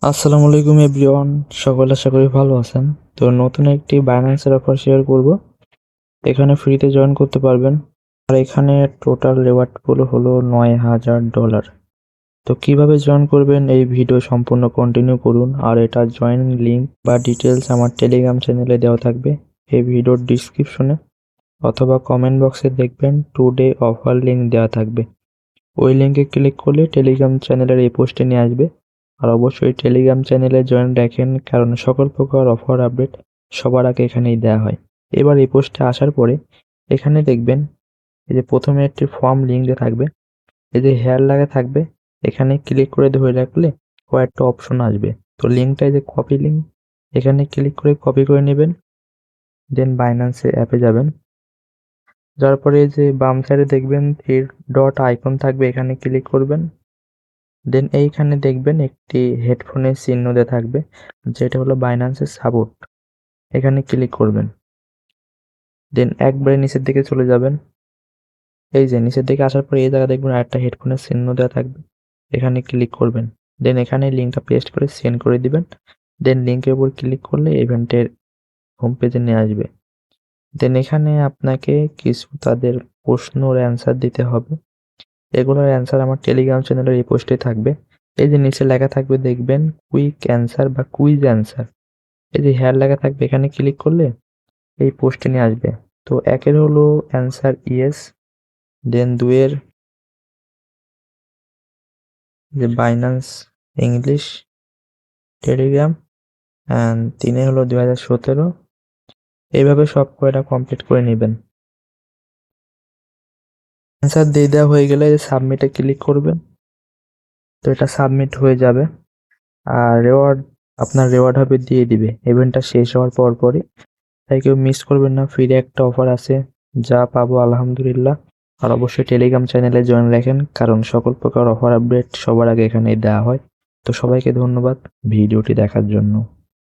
আসসালামু আলাইকুম এভরিওয়ান, সকলে আশা করি ভালো আছেন। তো নতুন একটি বাইন্যান্সের অফার শেয়ার করব। এখানে ফ্রিতে জয়েন করতে পারবেন। আর এখানে টোটাল রিওয়ার্ড পুল হলো $9,000। তো কিভাবে জয়েন করবেন এই ভিডিও সম্পূর্ণ কন্টিনিউ করুন। আর এটা জয়েন লিঙ্ক বা ডিটেলস আমার টেলিগ্রাম চ্যানেলে দেওয়া থাকবে এই ভিডিওর ডিসক্রিপশনে, অথবা কমেন্ট বক্সে দেখবেন টুডে অফার লিঙ্ক দেওয়া থাকবে। ওই লিঙ্কে ক্লিক করলে টেলিগ্রাম চ্যানেলের এই পোস্টে নিয়ে আসবে। আর অবশ্যই টেলিগ্রাম চ্যানেলে জয়েন রাখেন, কারণ সকল প্রকার অফার আপডেট সবার আগে এখানেই দেওয়া হয়। এবার এই পোস্টে আসার পরে এখানে দেখবেন এই যে প্রথমে একটি ফর্ম লিঙ্ক দেওয়া থাকবে, এই যে হেয়ার লাগা থাকবে, এখানে ক্লিক করে ধরে রাখলে কয়েকটা অপশন আসবে। তো লিঙ্কটা এই যে কপি লিঙ্ক, এখানে ক্লিক করে কপি করে নেবেন। দেন বাইন্যান্সে অ্যাপে যাবেন। যার পরে এই যে বাম সাইডে দেখবেন থ্রি ডট আইকন থাকবে, এখানে ক্লিক করবেন। দেন এইখানে দেখবেন একটি হেডফোনের চিহ্ন দেওয়া থাকবে, যেটা হলো বাইন্যান্সের সাপোর্ট। এখানে ক্লিক করবেন। দেন একবারে নিচের দিকে চলে যাবেন। এই যে নিচের দিকে আসার পরে এই জায়গায় দেখবেন আরেকটা হেডফোনের চিহ্ন দেওয়া থাকবে, এখানে ক্লিক করবেন। দেন এখানে লিঙ্কটা পেস্ট করে সেন্ড করে দিবেন। দেন লিঙ্কের উপর ক্লিক করলে ইভেন্টের হোম পেজে নিয়ে আসবে। দেন এখানে আপনাকে কিছু তাদের প্রশ্নর অ্যান্সার দিতে হবে। এগুলোর অ্যান্সার আমার টেলিগ্রাম চ্যানেলের এই পোস্টে থাকবে। এই যে নিচে লেখা থাকবে দেখবেন কুইক অ্যান্সার বা কুইজ অ্যান্সার, এই যে হেয়ার লেখা থাকবে, এখানে ক্লিক করলে এই পোস্টে নিয়ে আসবে। তো একের হলো অ্যান্সার ইয়েস, দেন দুয়ের যে বাইন্যান্স ইংলিশ টেলিগ্রাম, অ্যান্ড তিনে হলো 2017। এইভাবে সব কয়টা কমপ্লিট করে নেবেন। অ্যান্সার দিয়ে দেওয়া হয়ে গেলে সাবমিটে ক্লিক করবেন। তো এটা সাবমিট হয়ে যাবে। আর আপনার রেওয়ার্ড হবে দিয়ে দিবে ইভেন্টটা শেষ হওয়ার পর পরই। তাই কেউ মিস করবেন না, ফ্রিতে একটা অফার আছে, যা পাবো আলহামদুলিল্লাহ। আর অবশ্যই টেলিগ্রাম চ্যানেলে জয়েন রাখেন, কারণ সকল প্রকার অফার আপডেট সবার আগে এখানেই দেওয়া হয়। তো সবাইকে ধন্যবাদ ভিডিওটি দেখার জন্য।